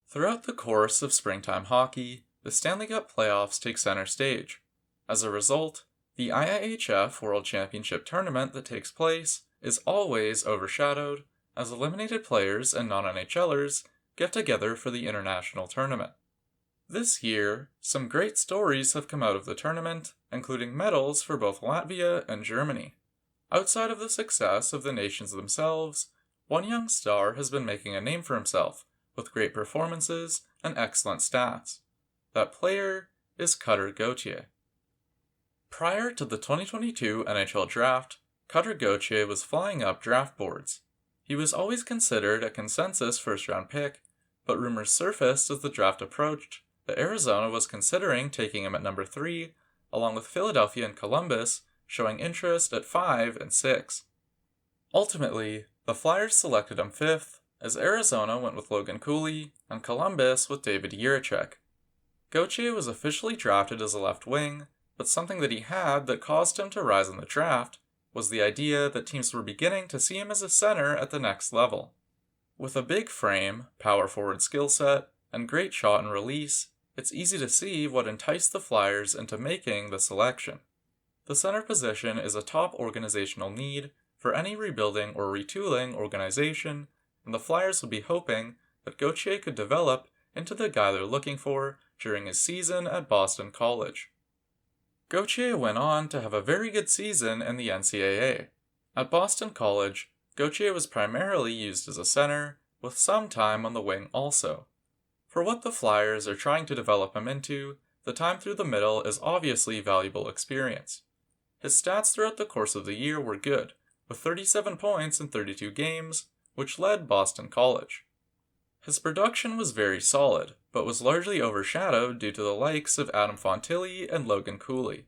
Throughout the course of springtime hockey, the Stanley Cup playoffs take center stage. As a result, the IIHF World Championship tournament that takes place is always overshadowed as eliminated players and non-NHLers get together for the international tournament. This year, some great stories have come out of the tournament, including medals for both Latvia and Germany. Outside of the success of the nations themselves, one young star has been making a name for himself with great performances and excellent stats. That player is Cutter Gauthier. Prior to the 2022 NHL Draft, Cutter Gauthier was flying up draft boards. He was always considered a consensus first-round pick, but rumors surfaced as the draft approached that Arizona was considering taking him at number 3, along with Philadelphia and Columbus showing interest at 5 and 6. Ultimately, the Flyers selected him 5th, as Arizona went with Logan Cooley and Columbus with David Jiricek. Gauthier was officially drafted as a left wing, but something that he had that caused him to rise in the draft was the idea that teams were beginning to see him as a center at the next level. With a big frame, power forward skill set, and great shot and release, it's easy to see what enticed the Flyers into making the selection. The center position is a top organizational need for any rebuilding or retooling organization, and the Flyers would be hoping that Gauthier could develop into the guy they're looking for during his season at Boston College. Gauthier went on to have a very good season in the NCAA. At Boston College, Gauthier was primarily used as a center, with some time on the wing also. For what the Flyers are trying to develop him into, the time through the middle is obviously valuable experience. His stats throughout the course of the year were good, with 37 points in 32 games, which led Boston College. His production was very solid, but was largely overshadowed due to the likes of Adam Fontilli and Logan Cooley.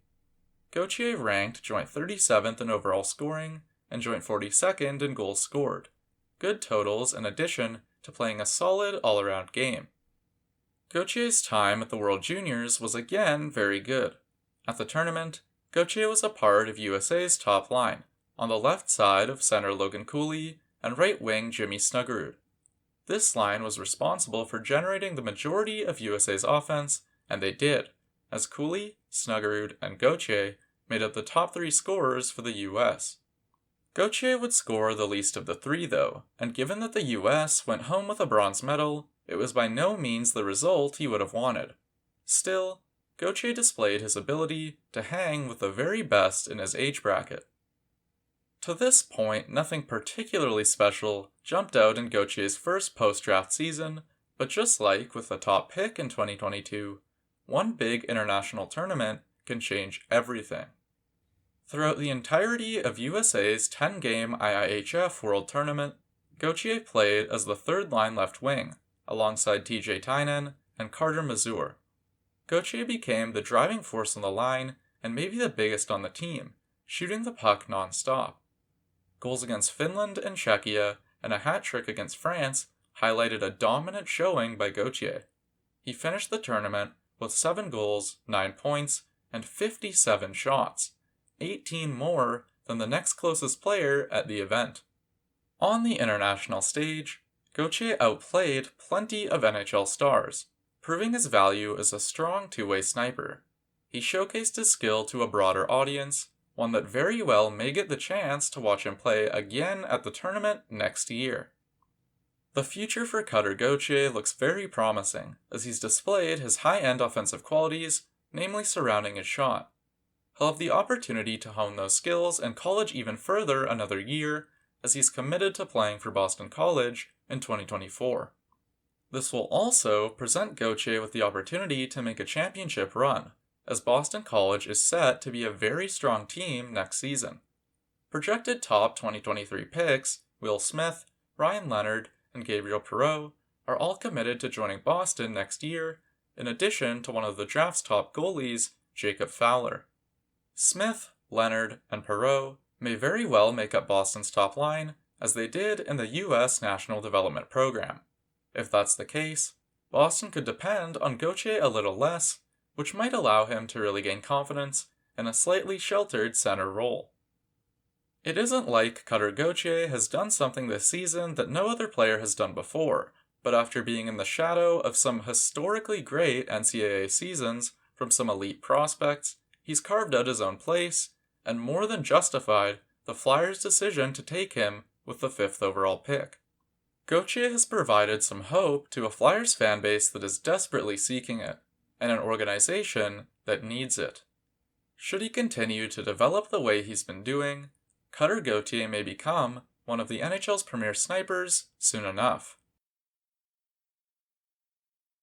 Gauthier ranked joint 37th in overall scoring and joint 42nd in goals scored, good totals in addition to playing a solid all-around game. Gauthier's time at the World Juniors was again very good. At the tournament, Gauthier was a part of USA's top line, on the left side of center Logan Cooley and right wing Jimmy Snuggerud. This line was responsible for generating the majority of USA's offense, and they did, as Cooley, Snuggerud, and Gauthier made up the top 3 scorers for the US. Gauthier would score the least of the 3 though, and given that the US went home with a bronze medal, it was by no means the result he would have wanted. Still, Gauthier displayed his ability to hang with the very best in his age bracket. To this point, nothing particularly special jumped out in Gauthier's first post-draft season, but just like with the top pick in 2022, one big international tournament can change everything. Throughout the entirety of USA's 10-game IIHF World Tournament, Gauthier played as the third-line left wing, alongside TJ Tynan and Carter Mazur. Gauthier became the driving force on the line and maybe the biggest on the team, shooting the puck non-stop. Goals against Finland and Czechia and a hat-trick against France highlighted a dominant showing by Gauthier. He finished the tournament with 7 goals, 9 points, and 57 shots, 18 more than the next closest player at the event. On the international stage, Gauthier outplayed plenty of NHL stars, proving his value as a strong two-way sniper. He showcased his skill to a broader audience, one that very well may get the chance to watch him play again at the tournament next year. The future for Cutter Gauthier looks very promising, as he's displayed his high-end offensive qualities, namely surrounding his shot. He'll have the opportunity to hone those skills in college even further another year, as he's committed to playing for Boston College in 2024. This will also present Gauthier with the opportunity to make a championship run, as Boston College is set to be a very strong team next season. Projected top 2023 picks, Will Smith, Ryan Leonard, and Gabriel Perreault, are all committed to joining Boston next year, in addition to one of the draft's top goalies, Jacob Fowler. Smith, Leonard, and Perreault may very well make up Boston's top line, as they did in the US National Development Program. If that's the case, Boston could depend on Gauthier a little less, which might allow him to really gain confidence in a slightly sheltered center role. It isn't like Cutter Gauthier has done something this season that no other player has done before, but after being in the shadow of some historically great NCAA seasons from some elite prospects, he's carved out his own place and more than justified the Flyers' decision to take him with the 5th overall pick. Gauthier has provided some hope to a Flyers fanbase that is desperately seeking it, and an organization that needs it. Should he continue to develop the way he's been doing, Cutter Gauthier may become one of the NHL's premier snipers soon enough.